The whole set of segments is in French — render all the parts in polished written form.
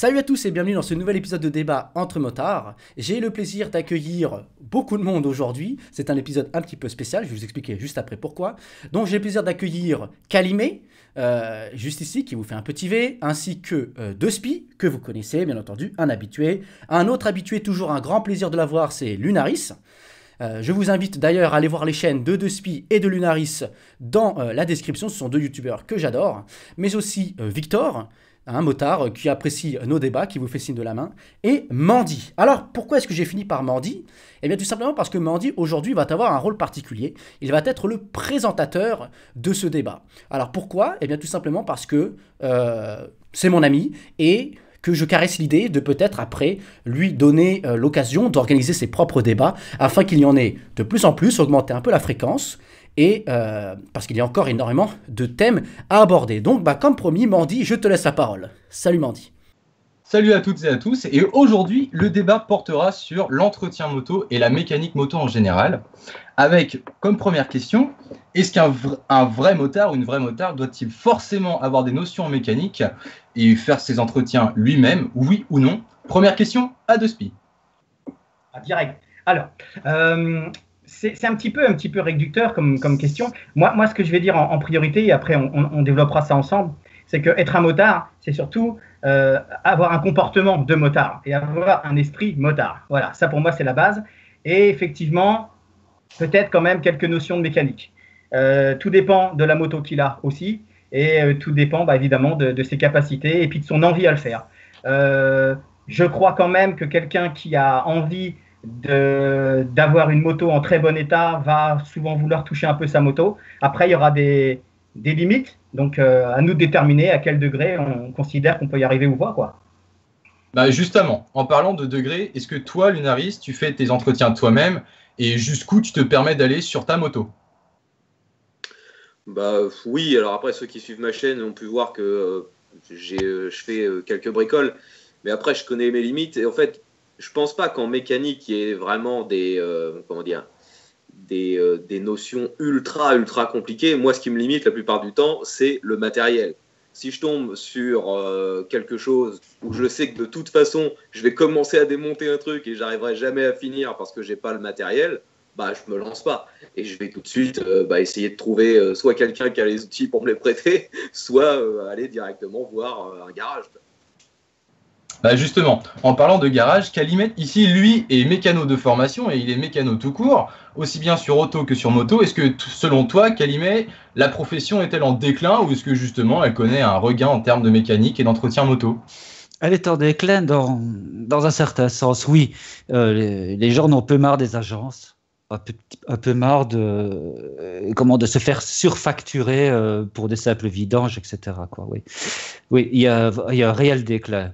Salut à tous et bienvenue dans ce nouvel épisode de débat entre motards. J'ai le plaisir d'accueillir beaucoup de monde aujourd'hui. C'est un épisode un petit peu spécial, je vais vous expliquer juste après pourquoi. Donc j'ai le plaisir d'accueillir Calimé, juste ici, qui vous fait un petit V, ainsi que Despi, que vous connaissez bien entendu, un habitué. Un autre habitué, toujours un grand plaisir de l'avoir, c'est Lunaris. Je vous invite d'ailleurs à aller voir les chaînes de Despi et de Lunaris dans la description, ce sont deux youtubeurs que j'adore, mais aussi Victor, un motard qui apprécie nos débats, qui vous fait signe de la main, et Mandy. Alors, pourquoi est-ce que j'ai fini par Mandy? Eh bien, tout simplement parce que Mandy, aujourd'hui, va avoir un rôle particulier. Il va être le présentateur de ce débat. Alors, pourquoi? Eh bien, tout simplement parce que c'est mon ami, et que je caresse l'idée de peut-être après lui donner l'occasion d'organiser ses propres débats, afin qu'il y en ait de plus en plus, augmenter un peu la fréquence, et parce qu'il y a encore énormément de thèmes à aborder. Donc, comme promis, Mandy, je te laisse la parole. Salut Mandy. Salut à toutes et à tous, et aujourd'hui, le débat portera sur l'entretien moto et la mécanique moto en général, avec comme première question, est-ce qu'un vrai motard ou une vraie motarde doit-il forcément avoir des notions en mécanique et faire ses entretiens lui-même, oui ou non? Première question à Despi. Direct. Alors, c'est un petit peu réducteur comme question. Moi, ce que je vais dire en priorité, et après on développera ça ensemble, c'est qu'être un motard, c'est surtout avoir un comportement de motard et avoir un esprit motard. Voilà, ça pour moi c'est la base. Et effectivement, peut-être quand même quelques notions de mécanique. Tout dépend de la moto qu'il a aussi, et tout dépend évidemment de ses capacités et puis de son envie à le faire. Je crois quand même que quelqu'un qui a envie d'avoir une moto en très bon état va souvent vouloir toucher un peu sa moto. Après, il y aura des limites, donc à nous de déterminer à quel degré on considère qu'on peut y arriver ou pas, quoi. Justement, en parlant de degrés, est-ce que toi, Lunaris, tu fais tes entretiens toi-même et jusqu'où tu te permets d'aller sur ta moto? Oui, alors après ceux qui suivent ma chaîne ont pu voir que je fais quelques bricoles, mais après je connais mes limites et en fait je pense pas qu'en mécanique il y ait vraiment des notions ultra compliquées. Moi ce qui me limite la plupart du temps c'est le matériel. Si je tombe sur quelque chose où je sais que de toute façon je vais commencer à démonter un truc et j'arriverai jamais à finir parce que j'ai pas le matériel, je me lance pas et je vais tout de suite essayer de trouver soit quelqu'un qui a les outils pour me les prêter, soit aller directement voir un garage. Justement, en parlant de garage, Calimé, ici, lui, est mécano de formation et il est mécano tout court, aussi bien sur auto que sur moto. Est-ce que, selon toi, Calimé, la profession est-elle en déclin ou est-ce que, justement, elle connaît un regain en termes de mécanique et d'entretien moto? Elle est en déclin dans un certain sens, oui. Les gens n'ont peu marre des agences, un peu marre de se faire surfacturer pour des simples vidanges, etc. Oui, il y a un réel déclin.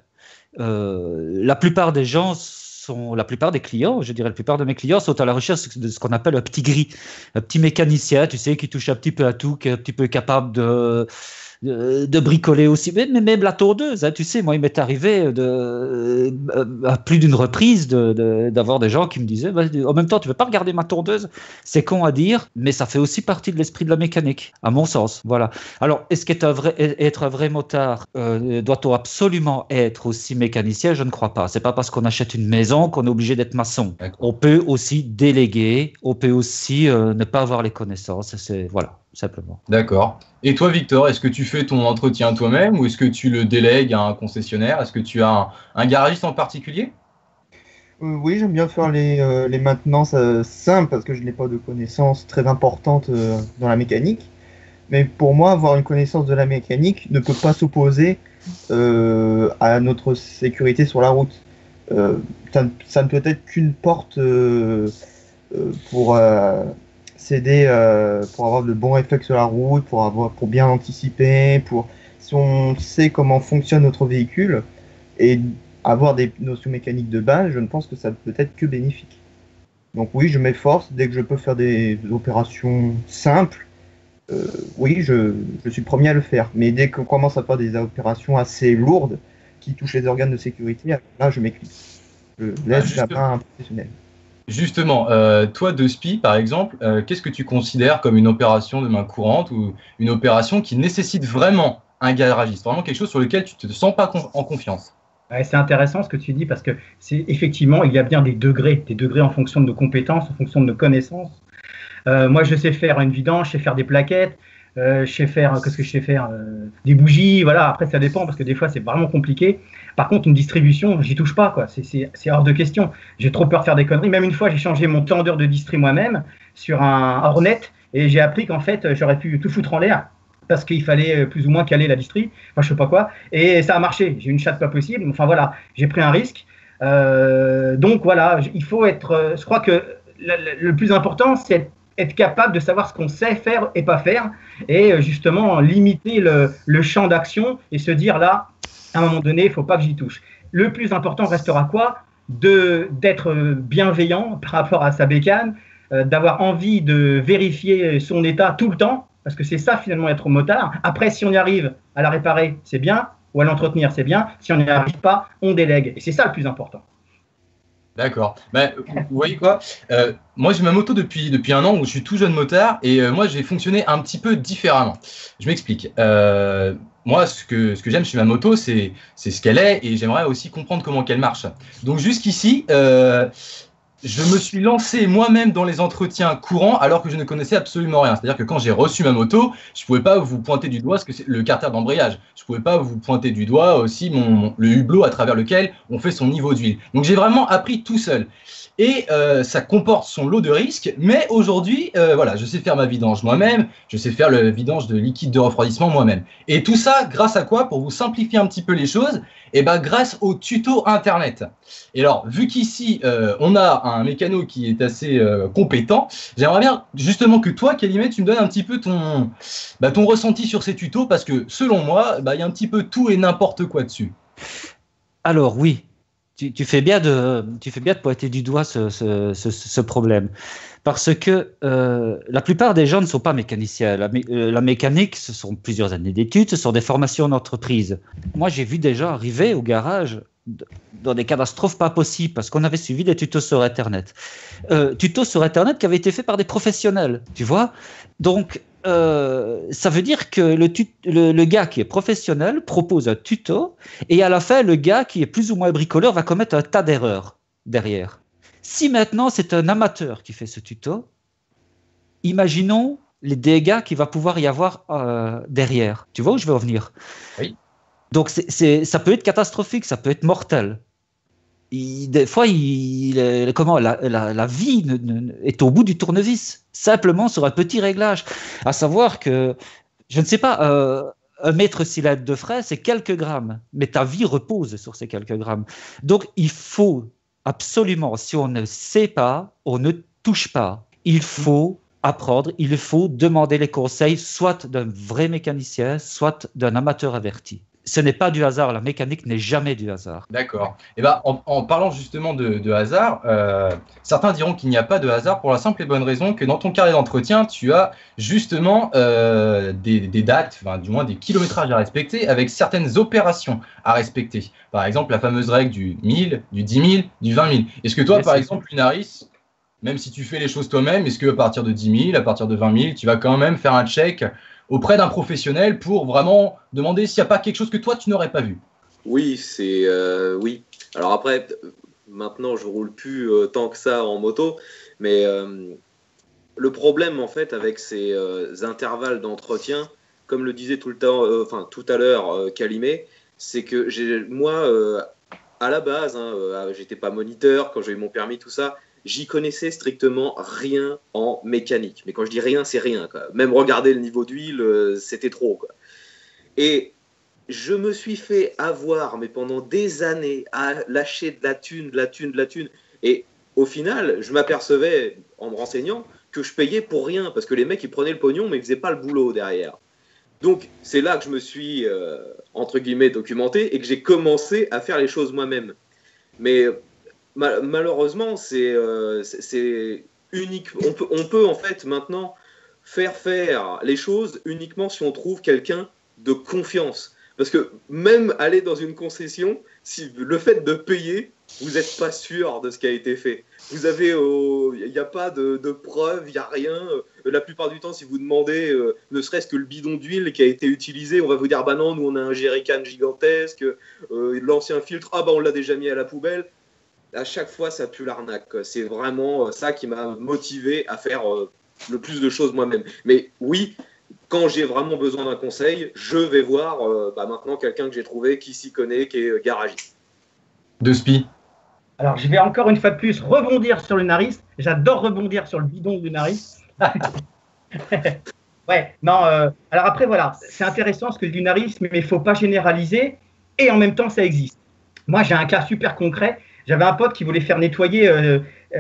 La plupart des clients, je dirais la plupart de mes clients sont à la recherche de ce qu'on appelle un petit gris, un petit mécanicien, tu sais, qui touche un petit peu à tout, qui est un petit peu capable de bricoler aussi, mais même la tondeuse, hein, tu sais, moi il m'est arrivé à plus d'une reprise d'avoir des gens qui me disaient en même temps tu veux pas regarder ma tondeuse, c'est con à dire, mais ça fait aussi partie de l'esprit de la mécanique, à mon sens. Voilà. Alors est-ce qu'être un vrai motard, doit-on absolument être aussi mécanicien? Je ne crois pas. C'est pas parce qu'on achète une maison qu'on est obligé d'être maçon. On peut aussi déléguer, on peut aussi ne pas avoir les connaissances, voilà, simplement. D'accord. Et toi, Victor, est-ce que tu fais ton entretien toi-même ou est-ce que tu le délègues à un concessionnaire? Est-ce que tu as un garagiste en particulier? Oui, j'aime bien faire les maintenances simples parce que je n'ai pas de connaissances très importantes dans la mécanique. Mais pour moi, avoir une connaissance de la mécanique ne peut pas s'opposer à notre sécurité sur la route. Ça ne peut être qu'une porte pour s'aider, pour avoir de bons réflexes sur la route, pour bien anticiper, si on sait comment fonctionne notre véhicule et avoir des notions mécaniques de base, je ne pense que ça ne peut être que bénéfique. Donc oui, je m'efforce dès que je peux faire des opérations simples. Oui, je suis le premier à le faire. Mais dès qu'on commence à faire des opérations assez lourdes qui touchent les organes de sécurité, là je m'éclipse. Je laisse la main à un professionnel. Justement, toi, Despi, par exemple, qu'est-ce que tu considères comme une opération de main courante ou une opération qui nécessite vraiment un garagiste, vraiment quelque chose sur lequel tu ne te sens pas en confiance? Ouais, c'est intéressant ce que tu dis parce que c'est effectivement, il y a bien des degrés en fonction de nos compétences, en fonction de nos connaissances. Moi, je sais faire une vidange, je sais faire des plaquettes, je sais faire, qu'est-ce que je sais faire des bougies, voilà. Après, ça dépend parce que des fois, c'est vraiment compliqué. Par contre, une distribution, j'y touche pas, quoi. C'est hors de question. J'ai trop peur de faire des conneries. Même une fois, j'ai changé mon tendeur de distri moi-même sur un Hornet et j'ai appris qu'en fait, j'aurais pu tout foutre en l'air parce qu'il fallait plus ou moins caler la distri, enfin, je sais pas quoi. Et ça a marché. J'ai eu une chatte pas possible. Enfin, voilà, j'ai pris un risque. Donc, voilà, il faut être. Je crois que le plus important, c'est être capable de savoir ce qu'on sait faire et pas faire, et justement limiter le champ d'action et se dire là, à un moment donné, il ne faut pas que j'y touche. Le plus important restera quoi? D'être bienveillant par rapport à sa bécane, d'avoir envie de vérifier son état tout le temps, parce que c'est ça finalement être motard. Après, si on y arrive à la réparer, c'est bien, ou à l'entretenir, c'est bien. Si on n'y arrive pas, on délègue. Et c'est ça le plus important. D'accord. Bah, vous voyez quoi? Moi, j'ai ma moto depuis un an où je suis tout jeune motard et moi, j'ai fonctionné un petit peu différemment. Je m'explique. Moi, ce que j'aime chez ma moto, c'est ce qu'elle est et j'aimerais aussi comprendre comment qu'elle marche. Donc, jusqu'ici, je me suis lancé moi-même dans les entretiens courants alors que je ne connaissais absolument rien. C'est-à-dire que quand j'ai reçu ma moto, je ne pouvais pas vous pointer du doigt le carter d'embrayage. Je ne pouvais pas vous pointer du doigt aussi le hublot à travers lequel on fait son niveau d'huile. Donc j'ai vraiment appris tout seul. Et ça comporte son lot de risques, mais aujourd'hui, voilà, je sais faire ma vidange moi-même, je sais faire le vidange de liquide de refroidissement moi-même. Et tout ça, grâce à quoi? Pour vous simplifier un petit peu les choses, et ben grâce au tuto internet. Et alors, vu qu'ici, on a un mécano qui est assez compétent, j'aimerais bien justement que toi, Calimé, tu me donnes un petit peu ton ressenti sur ces tutos, parce que selon moi, il y a un petit peu tout et n'importe quoi dessus. Alors oui, tu fais bien de pointer du doigt ce problème. Parce que la plupart des gens ne sont pas mécaniciens. La mécanique, ce sont plusieurs années d'études, ce sont des formations d'entreprise. Moi, j'ai vu des gens arriver au garage dans des catastrophes pas possibles parce qu'on avait suivi des tutos sur Internet. Tutos sur Internet qui avaient été faits par des professionnels, tu vois. Donc, ça veut dire que le gars qui est professionnel propose un tuto et à la fin, le gars qui est plus ou moins bricoleur va commettre un tas d'erreurs derrière. Si maintenant c'est un amateur qui fait ce tuto, imaginons les dégâts qu'il va pouvoir y avoir derrière. Tu vois où je veux en venir? Oui. Donc ça peut être catastrophique, ça peut être mortel. Des fois, la vie est au bout du tournevis, simplement sur un petit réglage. À savoir que, je ne sais pas, un mètre cylindre de frais, c'est quelques grammes, mais ta vie repose sur ces quelques grammes. Donc, il faut absolument, si on ne sait pas, on ne touche pas. Il faut apprendre, il faut demander les conseils, soit d'un vrai mécanicien, soit d'un amateur averti. Ce n'est pas du hasard, la mécanique n'est jamais du hasard. D'accord. Et ben, en parlant justement de hasard, certains diront qu'il n'y a pas de hasard pour la simple et bonne raison que dans ton carnet d'entretien, tu as justement des dates, enfin, du moins des kilométrages à respecter avec certaines opérations à respecter. Par exemple, la fameuse règle du 1000, du 10 000, du 20 000. Est-ce que toi, par exemple, Lunaris, même si tu fais les choses toi-même, est-ce qu'à partir de 10 000, à partir de 20 000, tu vas quand même faire un check auprès d'un professionnel pour vraiment demander s'il n'y a pas quelque chose que toi, tu n'aurais pas vu? Oui, oui. Alors après, maintenant, je roule plus tant que ça en moto, mais le problème, en fait, avec ces intervalles d'entretien, comme le disait tout à l'heure Calimé, c'est que moi, à la base, j'étais pas moniteur quand j'ai eu mon permis, tout ça. J'y connaissais strictement rien en mécanique. Mais quand je dis rien, c'est rien, quoi. Même regarder le niveau d'huile, c'était trop, quoi. Et je me suis fait avoir, mais pendant des années, à lâcher de la thune. Et au final, je m'apercevais, en me renseignant, que je payais pour rien. Parce que les mecs, ils prenaient le pognon, mais ils faisaient pas le boulot derrière. Donc, c'est là que je me suis, entre guillemets, documenté et que j'ai commencé à faire les choses moi-même. Mais malheureusement, c'est unique. On peut en fait maintenant faire les choses uniquement si on trouve quelqu'un de confiance. Parce que même aller dans une concession, si le fait de payer, vous n'êtes pas sûr de ce qui a été fait. Vous avez, il n'y a pas de preuves, il n'y a rien. La plupart du temps, si vous demandez ne serait-ce que le bidon d'huile qui a été utilisé, on va vous dire bah non, nous on a un jerrycan gigantesque, l'ancien filtre, ah bah on l'a déjà mis à la poubelle. À chaque fois, ça pue l'arnaque. C'est vraiment ça qui m'a motivé à faire le plus de choses moi-même. Mais oui, quand j'ai vraiment besoin d'un conseil, je vais voir maintenant quelqu'un que j'ai trouvé qui s'y connaît, qui est garagiste. De Spi. Alors, je vais encore une fois de plus rebondir sur le Lunaris. J'adore rebondir sur le bidon du Lunaris. Ouais, non. Alors après, voilà, c'est intéressant ce que le Lunaris, mais il ne faut pas généraliser. Et en même temps, ça existe. Moi, j'ai un cas super concret. J'avais un pote qui voulait faire nettoyer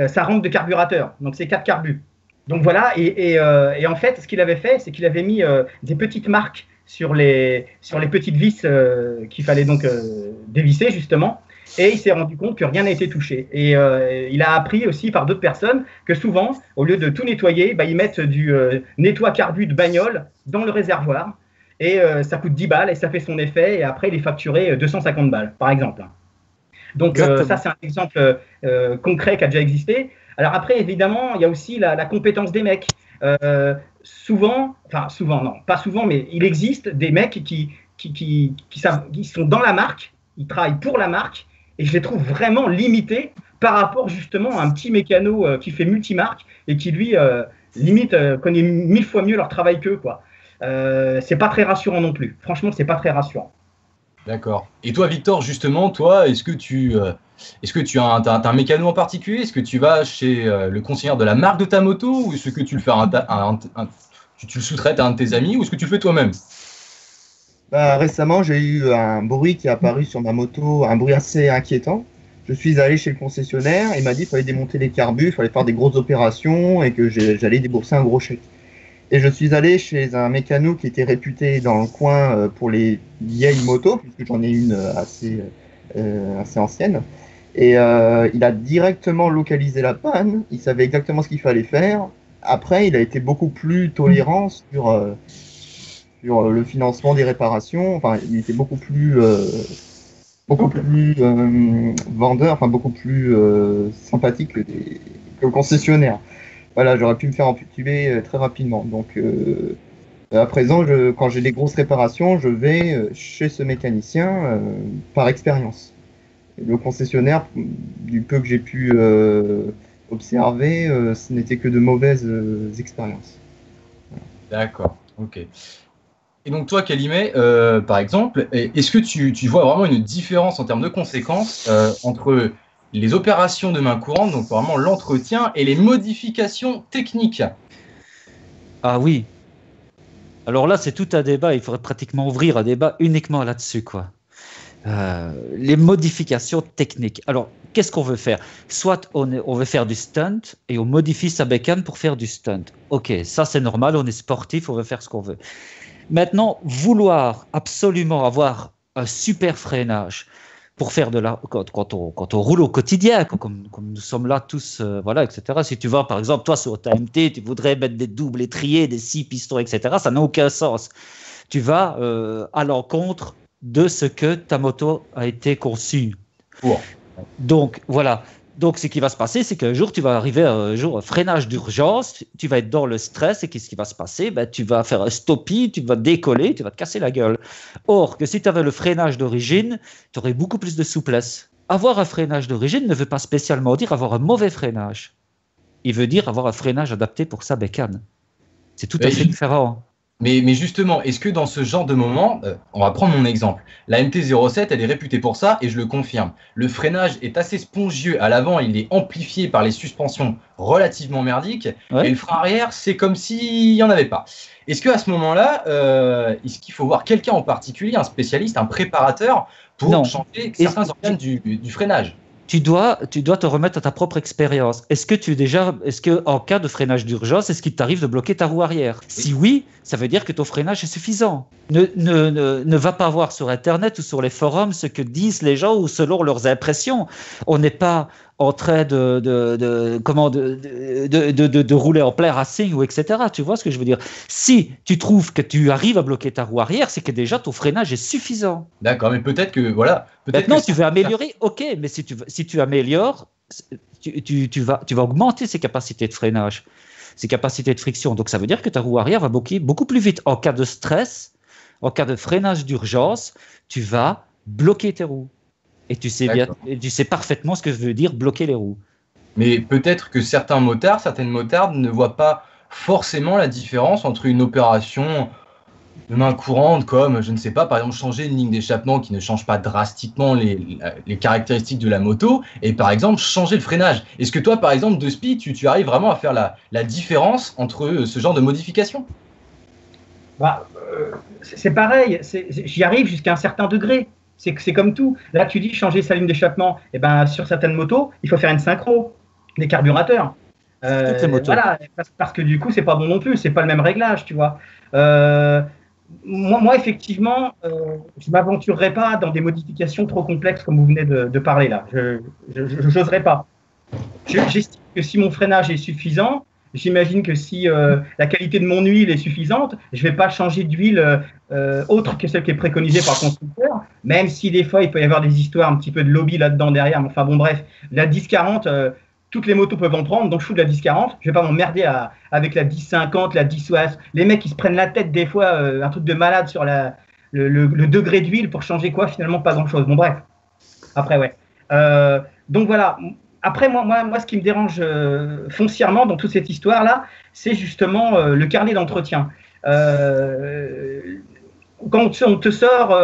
sa rampe de carburateur, donc ses 4 carbus. Donc voilà, et en fait, ce qu'il avait fait, c'est qu'il avait mis des petites marques sur les petites vis qu'il fallait donc dévisser, justement. Et il s'est rendu compte que rien n'a été touché. Et il a appris aussi par d'autres personnes que souvent, au lieu de tout nettoyer, ils mettent du nettoie-carbu de bagnole dans le réservoir. Et ça coûte 10 balles et ça fait son effet. Et après, il est facturé 250 balles, par exemple. Donc ça, c'est un exemple concret qui a déjà existé. Alors après, évidemment, il y a aussi la compétence des mecs. Souvent, non, pas souvent, mais il existe des mecs qui sont dans la marque, ils travaillent pour la marque, et je les trouve vraiment limités par rapport justement à un petit mécano qui fait multimarque et qui lui, limite, connaît 1000 fois mieux leur travail qu'eux, quoi. C'est pas très rassurant non plus. Franchement, c'est pas très rassurant. D'accord. Et toi, Victor, justement, toi, est-ce que tu as un mécano en particulier? Est-ce que tu vas chez le concessionnaire de la marque de ta moto, ou est-ce que tu le fais tu le sous-traites à un de tes amis, ou est-ce que tu le fais toi-même? Récemment, j'ai eu un bruit qui est apparu sur ma moto, un bruit assez inquiétant. Je suis allé chez le concessionnaire, il m'a dit qu'il fallait démonter les carbus, il fallait faire des grosses opérations et que j'allais débourser un gros chèque. Et je suis allé chez un mécano qui était réputé dans le coin pour les vieilles motos, puisque j'en ai une assez ancienne. Et il a directement localisé la panne, il savait exactement ce qu'il fallait faire. Après, il a été beaucoup plus tolérant sur le financement des réparations. Enfin, il était beaucoup plus vendeur, enfin beaucoup plus sympathique que le concessionnaire. Voilà, j'aurais pu me faire entuber très rapidement. Donc, à présent, quand j'ai des grosses réparations, je vais chez ce mécanicien par expérience. Le concessionnaire, du peu que j'ai pu observer, ce n'était que de mauvaises expériences. Voilà. D'accord, ok. Et donc toi, Kalimé, par exemple, est-ce que tu vois vraiment une différence en termes de conséquences entre les opérations de main courante, donc vraiment l'entretien, et les modifications techniques? Ah oui. Alors là, c'est tout un débat. Il faudrait pratiquement ouvrir un débat uniquement là-dessus, quoi. Les modifications techniques. Alors, qu'est-ce qu'on veut faire? Soit on veut faire du stunt et on modifie sa bécane pour faire du stunt. Ok, ça c'est normal, on est sportif, on veut faire ce qu'on veut. Maintenant, vouloir absolument avoir un super freinage pour faire quand on roule au quotidien, comme nous sommes là tous, voilà, etc. Si tu vas, par exemple, toi sur ta MT, tu voudrais mettre des doubles étriers, des 6 pistons, etc. Ça n'a aucun sens. Tu vas à l'encontre de ce que ta moto a été conçue. Wow. Donc, voilà. Donc, ce qui va se passer, c'est qu'un jour, tu vas arriver à un freinage d'urgence, tu vas être dans le stress, et qu'est-ce qui va se passer? Tu vas faire un stoppie, tu vas décoller, tu vas te casser la gueule. Or, que si tu avais le freinage d'origine, tu aurais beaucoup plus de souplesse. Avoir un freinage d'origine ne veut pas spécialement dire avoir un mauvais freinage. Il veut dire avoir un freinage adapté pour sa bécane. C'est tout à fait différent. Mais justement, est-ce que dans ce genre de moment, on va prendre mon exemple, la MT-07, elle est réputée pour ça, et je le confirme. Le freinage est assez spongieux à l'avant, il est amplifié par les suspensions relativement merdiques, et le frein arrière, c'est comme s'il n'y en avait pas. Est-ce qu'à ce moment-là, est-ce qu'il faut voir quelqu'un en particulier, un spécialiste, un préparateur, pour changer certains organes du freinage? Tu dois te remettre à ta propre expérience. Est-ce que en cas de freinage d'urgence, est-ce qu'il t'arrive de bloquer ta roue arrière? Si oui, ça veut dire que ton freinage est suffisant. Ne va pas voir sur Internet ou sur les forums ce que disent les gens ou selon leurs impressions. On n'est pas en train de rouler en plein racing ou etc. Tu vois ce que je veux dire? Si tu trouves que tu arrives à bloquer ta roue arrière, c'est que déjà ton freinage est suffisant. D'accord, mais peut-être que voilà. Maintenant, tu veux améliorer, ok, mais si tu améliores, tu vas augmenter ses capacités de freinage, ses capacités de friction. Donc ça veut dire que ta roue arrière va bloquer beaucoup plus vite. En cas de stress, en cas de freinage d'urgence, tu vas bloquer tes roues. Et tu sais parfaitement ce que veut dire bloquer les roues. Mais peut-être que certaines motards ne voient pas forcément la différence entre une opération de main courante, comme, je ne sais pas, par exemple, changer une ligne d'échappement qui ne change pas drastiquement les caractéristiques de la moto, et par exemple, changer le freinage. Est-ce que toi, par exemple, de Spi, tu arrives vraiment à faire la différence entre ce genre de modification? C'est pareil, j'y arrive jusqu'à un certain degré. C'est comme tout. Là, tu dis changer sa ligne d'échappement. Et ben, sur certaines motos, il faut faire une synchro des carburateurs. Toutes les motos. Voilà, parce que du coup, c'est pas bon non plus. C'est pas le même réglage, tu vois. Moi, effectivement, je m'aventurerai pas dans des modifications trop complexes comme vous venez de parler là. Je n'oserais pas. J'estime que si mon freinage est suffisant, j'imagine que si la qualité de mon huile est suffisante, je ne vais pas changer d'huile autre que celle qui est préconisée par le constructeur, même si des fois il peut y avoir des histoires un petit peu de lobby là-dedans derrière. Mais enfin bon, bref, la 1040, toutes les motos peuvent en prendre, donc je fous de la 1040. Je ne vais pas m'emmerder avec la 1050, la 1060. Les mecs, ils se prennent la tête des fois, un truc de malade sur le degré d'huile pour changer quoi, finalement pas grand-chose. Bon bref, après ouais. Donc voilà. Après, moi, ce qui me dérange foncièrement dans toute cette histoire-là, c'est justement le carnet d'entretien. Quand on te sort,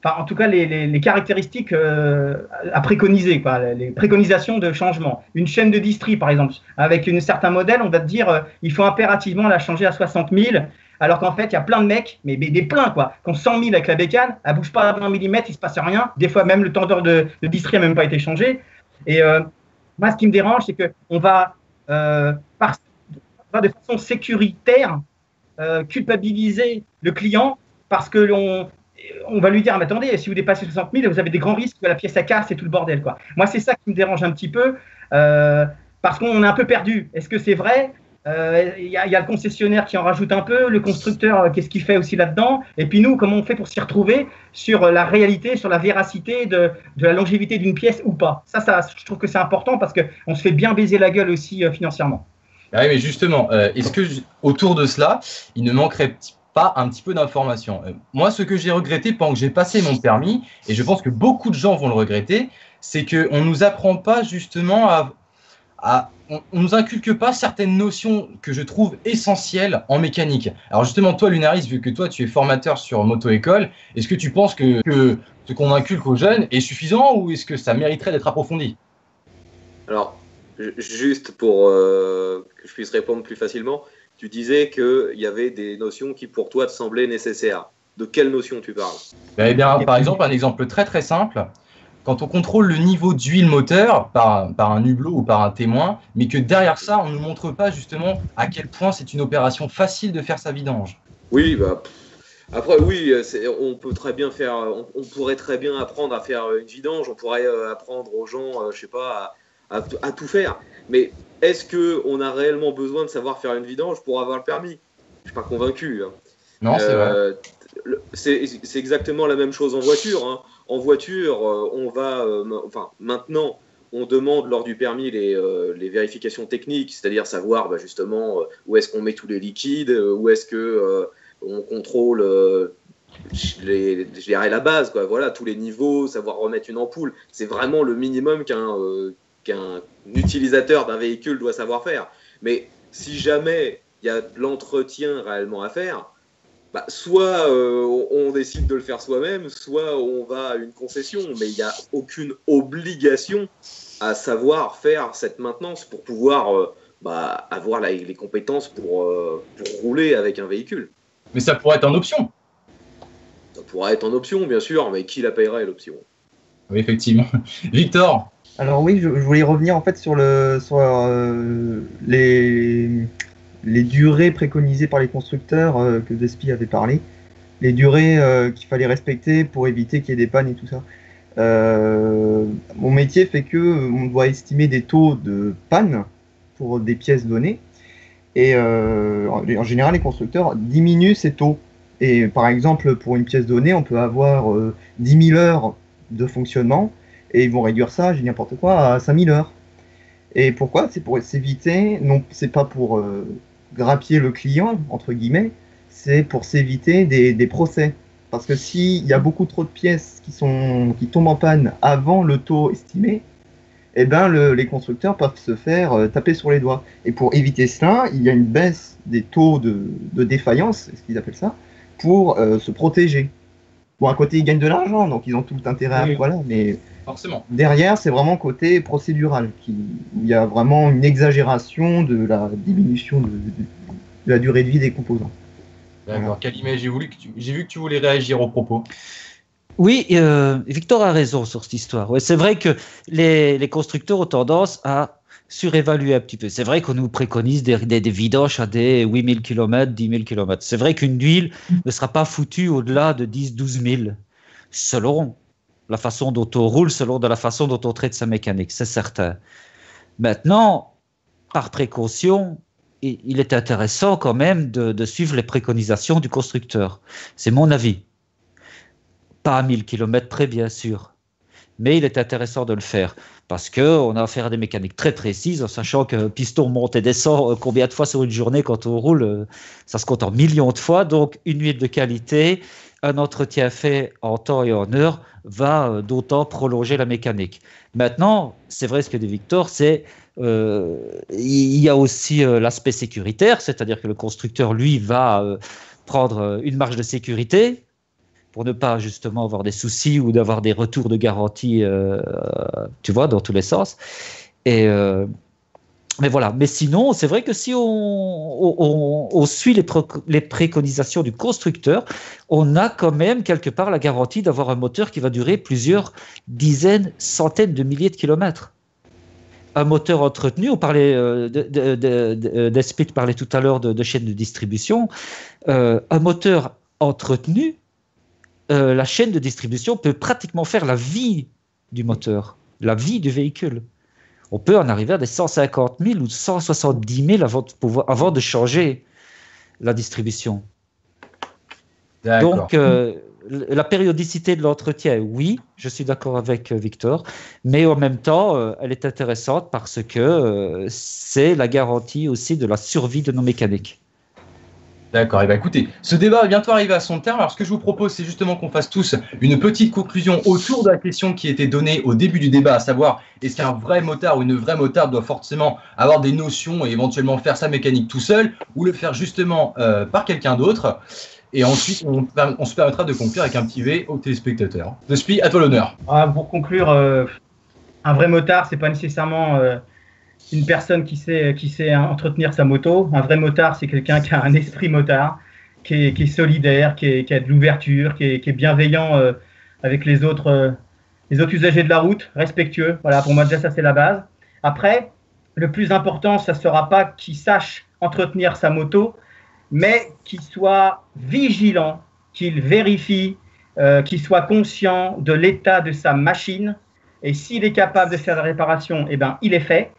en tout cas, les caractéristiques à préconiser, quoi, les préconisations de changement. Une chaîne de distri, par exemple, avec un certain modèle, on va te dire il faut impérativement la changer à 60 000, alors qu'en fait, il y a plein de mecs, mais des pleins, quoi, qui ont 100 000 avec la bécane, elle ne bouge pas d'un millimètre, il ne se passe rien. Des fois, même le tendeur de distri n'a même pas été changé. Et moi, ce qui me dérange, c'est qu'on va, de façon sécuritaire, culpabiliser le client parce que on va lui dire, mais attendez, si vous dépassez 60 000, vous avez des grands risques que la pièce à casse et tout le bordel, quoi. Moi, c'est ça qui me dérange un petit peu parce qu'on est un peu perdu. Est-ce que c'est vrai? Il y a le concessionnaire qui en rajoute un peu, le constructeur, qu'est-ce qu'il fait aussi là-dedans? Et puis nous, comment on fait pour s'y retrouver sur la réalité, sur la véracité de la longévité d'une pièce ou pas? Ça, je trouve que c'est important parce qu'on se fait bien baiser la gueule aussi financièrement. Ah oui, mais justement, est-ce que autour de cela, il ne manquerait pas un petit peu d'informations? Moi, ce que j'ai regretté pendant que j'ai passé mon permis, et je pense que beaucoup de gens vont le regretter, c'est qu'on ne nous apprend pas justement on nous inculque pas certaines notions que je trouve essentielles en mécanique. Alors justement, toi, Lunaris, vu que toi, tu es formateur sur Moto-École, est-ce que tu penses que ce qu'on inculque aux jeunes est suffisant ou est-ce que ça mériterait d'être approfondi? Alors, juste pour que je puisse répondre plus facilement, tu disais qu'il y avait des notions qui, pour toi, te semblaient nécessaires. De quelles notions tu parles? Eh bien, par exemple, un exemple très très simple. Quand on contrôle le niveau d'huile moteur par un hublot ou par un témoin, mais que derrière ça, on ne nous montre pas justement à quel point c'est une opération facile de faire sa vidange. Oui, après, oui, on pourrait très bien apprendre à faire une vidange, on pourrait apprendre aux gens, je sais pas, à tout faire. Mais est-ce qu'on a réellement besoin de savoir faire une vidange pour avoir le permis? Je suis pas convaincu. Hein. Non, c'est vrai. C'est exactement la même chose en voiture. Hein. En voiture, maintenant, on demande lors du permis les vérifications techniques, c'est-à-dire savoir justement où est-ce qu'on met tous les liquides, où est-ce que on contrôle la base, quoi. Voilà, tous les niveaux, savoir remettre une ampoule. C'est vraiment le minimum qu'un utilisateur d'un véhicule doit savoir faire. Mais si jamais il y a de l'entretien réellement à faire, soit on décide de le faire soi-même, soit on va à une concession, mais il n'y a aucune obligation à savoir faire cette maintenance pour pouvoir avoir les compétences pour rouler avec un véhicule. Mais ça pourrait être en option. Ça pourrait être en option, bien sûr, mais qui la paierait l'option? Oui, effectivement. Victor? Alors oui, je voulais revenir en fait sur les durées préconisées par les constructeurs que Despi avait parlé, les durées qu'il fallait respecter pour éviter qu'il y ait des pannes et tout ça. Bon, métier fait que on doit estimer des taux de panne pour des pièces données. Et en général, les constructeurs diminuent ces taux. Et par exemple, pour une pièce donnée, on peut avoir 10 000 heures de fonctionnement et ils vont réduire ça, j'ai n'importe quoi, à 5 000 heures. Et pourquoi? C'est pour s'éviter, non, c'est pas pour grappiller le client, entre guillemets, c'est pour s'éviter des procès. Parce que s'il y a beaucoup trop de pièces qui tombent en panne avant le taux estimé, eh ben les constructeurs peuvent se faire taper sur les doigts. Et pour éviter cela, il y a une baisse des taux de défaillance, c'est ce qu'ils appellent ça, pour se protéger. Bon, à côté, ils gagnent de l'argent, donc ils ont tout intérêt Oui. à... Voilà, mais Forcément. derrière, c'est vraiment côté procédural. Où il y a vraiment une exagération de la diminution de la durée de vie des composants. D'accord. Voilà. Calimé, j'ai vu que tu voulais réagir au propos. Oui, Victor a raison sur cette histoire. Ouais, c'est vrai que les constructeurs ont tendance à surévaluer un petit peu. C'est vrai qu'on nous préconise des vidanges à des 8000 km, 10 000 km. C'est vrai qu'une huile ne sera pas foutue au-delà de 10 12 000, selon la façon dont on roule, selon la façon dont on traite sa mécanique, c'est certain. Maintenant, par précaution, il est intéressant quand même de suivre les préconisations du constructeur. C'est mon avis. Pas à 1000 km près, bien sûr. Mais il est intéressant de le faire parce qu'on a affaire à des mécaniques très précises, en sachant que piston monte et descend combien de fois sur une journée quand on roule, ça se compte en millions de fois. Donc, une huile de qualité, un entretien fait en temps et en heure va d'autant prolonger la mécanique. Maintenant, c'est vrai ce que dit Victor, c'est il y a aussi l'aspect sécuritaire, c'est-à-dire que le constructeur, lui, va prendre une marge de sécurité pour ne pas justement avoir des soucis ou d'avoir des retours de garantie, tu vois, dans tous les sens. Mais voilà. Mais sinon, c'est vrai que si on suit les préconisations du constructeur, on a quand même quelque part la garantie d'avoir un moteur qui va durer plusieurs dizaines, centaines de milliers de kilomètres. Un moteur entretenu, on parlait d'Esprit parlait tout à l'heure de chaîne de distribution. Un moteur entretenu, la chaîne de distribution peut pratiquement faire la vie du moteur, la vie du véhicule. On peut en arriver à des 150 000 ou 170 000 avant de changer la distribution. D'accord. Donc, la périodicité de l'entretien, oui, je suis d'accord avec Victor, mais en même temps, elle est intéressante parce que c'est la garantie aussi de la survie de nos mécaniques. D'accord, et bien écoutez, ce débat va bientôt arriver à son terme. Alors ce que je vous propose, c'est justement qu'on fasse tous une petite conclusion autour de la question qui était donnée au début du débat, à savoir est-ce qu'un vrai motard ou une vraie motarde doit forcément avoir des notions et éventuellement faire sa mécanique tout seul ou le faire justement par quelqu'un d'autre. Et ensuite, on se permettra de conclure avec un petit V aux téléspectateurs. The Spi, à toi l'honneur. Pour conclure, un vrai motard, c'est pas nécessairement une personne qui sait entretenir sa moto. Un vrai motard, c'est quelqu'un qui a un esprit motard, qui est solidaire, qui a de l'ouverture, qui est bienveillant avec les autres usagers de la route, respectueux. Voilà, pour moi déjà ça c'est la base. Après, le plus important, ça ne sera pas qu'il sache entretenir sa moto, mais qu'il soit vigilant, qu'il vérifie, qu'il soit conscient de l'état de sa machine. Et s'il est capable de faire la réparation, eh ben, il est fait.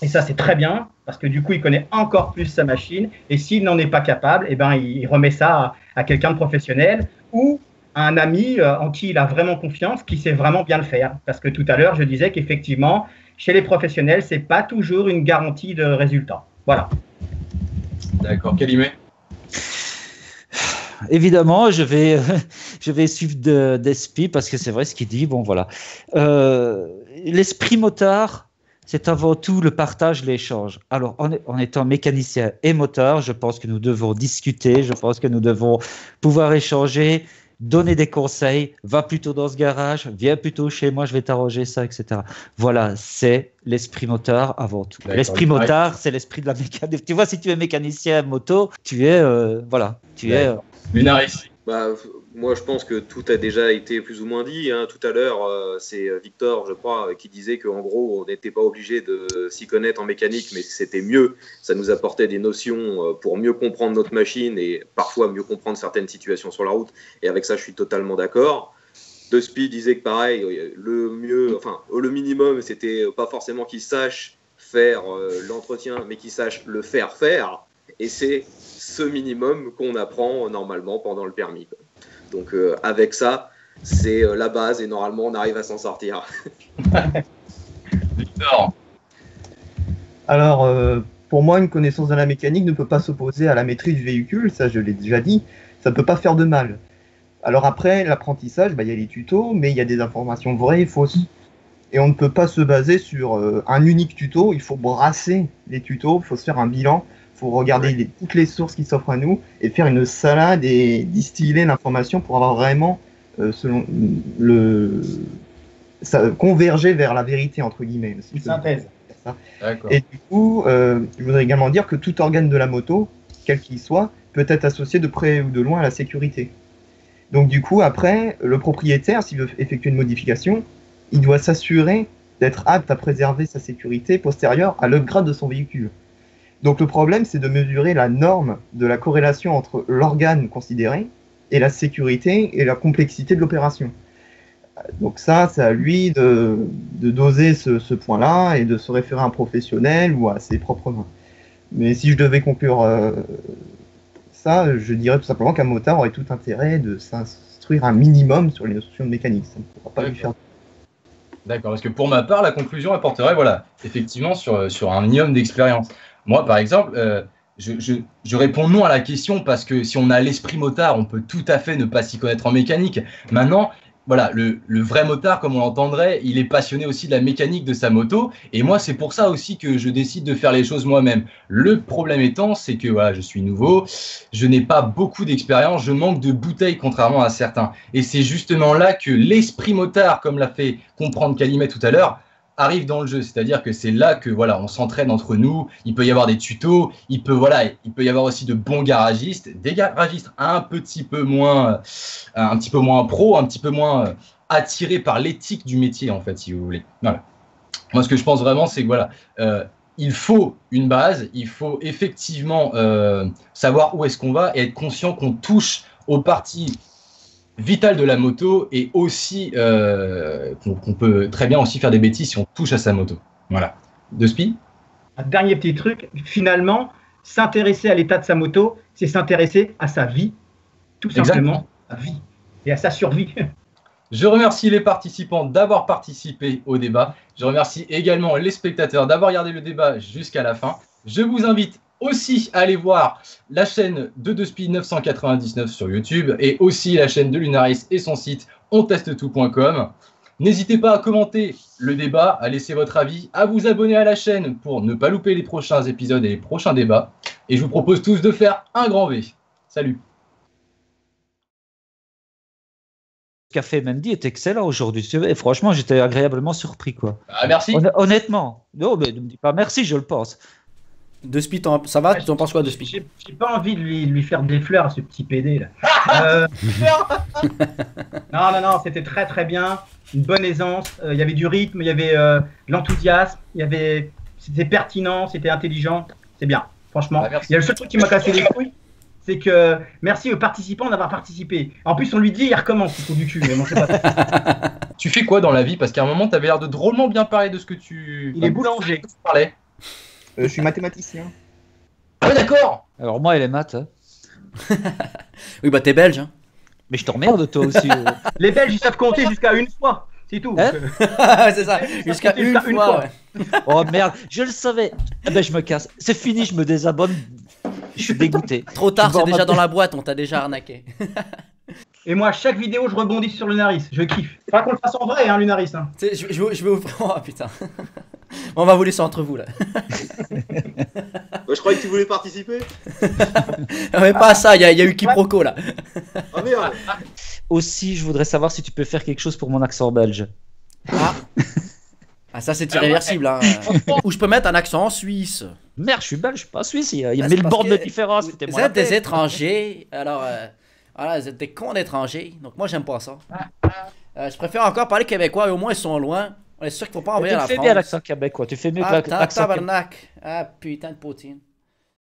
Et ça, c'est très bien, parce que du coup, il connaît encore plus sa machine. Et s'il n'en est pas capable, eh ben, il remet ça à quelqu'un de professionnel ou à un ami en qui il a vraiment confiance, qui sait vraiment bien le faire. Parce que tout à l'heure, je disais qu'effectivement, chez les professionnels, ce n'est pas toujours une garantie de résultat. Voilà. D'accord, Calimé. Évidemment, je vais suivre d'Espi parce que c'est vrai ce qu'il dit. Bon, voilà. L'esprit motard, c'est avant tout le partage, l'échange. Alors, en étant mécanicien et motard, je pense que nous devons discuter, je pense que nous devons pouvoir échanger, donner des conseils, va plutôt dans ce garage, viens plutôt chez moi, je vais t'arranger ça, etc. Voilà, c'est l'esprit motard avant tout. D'accord. L'esprit motard, c'est l'esprit de la mécanique. Tu vois, si tu es mécanicien moto, tu es, Lunaris. Moi, je pense que tout a déjà été plus ou moins dit. Hein. Tout à l'heure, c'est Victor, je crois, qui disait qu'en gros, on n'était pas obligé de s'y connaître en mécanique, mais c'était mieux. Ça nous apportait des notions pour mieux comprendre notre machine et parfois mieux comprendre certaines situations sur la route. Et avec ça, je suis totalement d'accord. De Spi disait que pareil, le minimum, c'était pas forcément qu'il sache faire l'entretien, mais qu'il sache le faire faire. Et c'est ce minimum qu'on apprend normalement pendant le permis. Donc avec ça, c'est la base et normalement on arrive à s'en sortir. Victor. Alors, pour moi, une connaissance de la mécanique ne peut pas s'opposer à la maîtrise du véhicule, ça je l'ai déjà dit, ça ne peut pas faire de mal. Alors après, l'apprentissage, il y a les tutos, mais il y a des informations vraies et fausses. Et on ne peut pas se baser sur un unique tuto, il faut brasser les tutos, il faut se faire un bilan, il faut regarder toutes les sources qui s'offrent à nous et faire une salade et distiller l'information pour avoir vraiment, converger vers la vérité, entre guillemets. Une synthèse. Et du coup, je voudrais également dire que tout organe de la moto, quel qu'il soit, peut être associé de près ou de loin à la sécurité. Donc du coup, après, le propriétaire, s'il veut effectuer une modification, il doit s'assurer d'être apte à préserver sa sécurité postérieure à l'upgrade de son véhicule. Donc le problème, c'est de mesurer la norme de la corrélation entre l'organe considéré et la sécurité et la complexité de l'opération. Donc ça, c'est à lui de doser ce point-là et de se référer à un professionnel ou à ses propres mains. Mais si je devais conclure ça, je dirais tout simplement qu'un motard aurait tout intérêt de s'instruire un minimum sur les notions de mécanique. Ça ne pourra pas lui faire. D'accord, parce que pour ma part, la conclusion apporterait, effectivement, sur un minimum d'expérience. Moi, par exemple, je réponds non à la question parce que si on a l'esprit motard, on peut tout à fait ne pas s'y connaître en mécanique. Maintenant, le vrai motard, comme on l'entendrait, il est passionné aussi de la mécanique de sa moto. Et moi, c'est pour ça aussi que je décide de faire les choses moi-même. Le problème étant, c'est que je suis nouveau, je n'ai pas beaucoup d'expérience, je manque de bouteilles contrairement à certains. Et c'est justement là que l'esprit motard, comme l'a fait comprendre Calimet tout à l'heure, arrive dans le jeu. C'est-à-dire que c'est là que on s'entraîne entre nous. Il peut y avoir des tutos, il peut y avoir aussi de bons garagistes, des garagistes un petit peu moins pro, un petit peu moins attirés par l'éthique du métier, en fait, si vous voulez. Voilà. Moi, ce que je pense vraiment, c'est que il faut une base, il faut effectivement savoir où est-ce qu'on va et être conscient qu'on touche aux parties vitales de la moto et aussi qu'on peut très bien aussi faire des bêtises si on touche à sa moto. Voilà. De Spi ? Un dernier petit truc, finalement, s'intéresser à l'état de sa moto, c'est s'intéresser à sa vie, tout simplement, à sa vie et à sa survie. Je remercie les participants d'avoir participé au débat. Je remercie également les spectateurs d'avoir regardé le débat jusqu'à la fin. Je vous invite aussi à aller voir la chaîne de Spi 999 sur YouTube et aussi la chaîne de Lunaris et son site ontestetout.com. N'hésitez pas à commenter le débat, à laisser votre avis, à vous abonner à la chaîne pour ne pas louper les prochains épisodes et les prochains débats. Et je vous propose tous de faire un grand V. Salut. Ce qu'a fait Mendy est excellent aujourd'hui. Et franchement, j'étais agréablement surpris, quoi. Ah, merci. Honnêtement. Non, mais ne me dis pas merci, je le pense. De Spi, ça va? Tu en penses quoi, De Spi? J'ai pas envie de lui faire des fleurs à ce petit PD là. Non, c'était très très bien. Une bonne aisance. Il y avait du rythme, il y avait de l'enthousiasme, c'était pertinent, c'était intelligent. C'est bien, franchement. Il y a le seul truc qui m'a cassé les couilles, c'est que merci aux participants d'avoir participé. En plus, on lui dit il recommence, il faut du cul. Mais bon, c'est pas... Tu fais quoi dans la vie? Parce qu'à un moment, tu avais l'air de drôlement bien parler de ce que tu. Il est boulanger. Parlais. Je suis mathématicien. Ah ouais, d'accord. Alors moi, et les maths. Hein. Oui, bah t'es belge. Hein. Mais je t'emmerde, toi aussi. Les Belges, ils savent compter jusqu'à une fois. C'est tout. Hein c'est ça, jusqu'à une fois. Ouais. Oh merde, je le savais. Eh ben, je me casse. C'est fini, je me désabonne. Je suis dégoûté. Trop tard, c'est déjà dans la boîte, on t'a déjà arnaqué. Et moi, à chaque vidéo, je rebondis sur Lunaris. Je kiffe. Faudra qu'on le fasse en vrai, hein, Lunaris. Hein. Je vais vous... Oh putain. On va vous laisser entre vous, là. Moi, je croyais que tu voulais participer. Mais pas ça, il y a eu quiproquo, là. Ah merde. Aussi, je voudrais savoir si tu peux faire quelque chose pour mon accent belge. Ah, ça, c'est irréversible. Hein. Ou je peux mettre un accent en suisse. Merde, je suis belge, je suis pas suisse. Il y a 1000 bornes de différence. Vous êtes des étrangers, alors... Voilà, vous êtes des cons d'étrangers, donc moi j'aime pas ça. Je préfère encore parler québécois et au moins ils sont loin. On est sûr qu'il faut pas envoyer à la France. Tu fais bien l'accent québécois, tu fais mieux que l'accent tabarnak. Ah putain de poutine.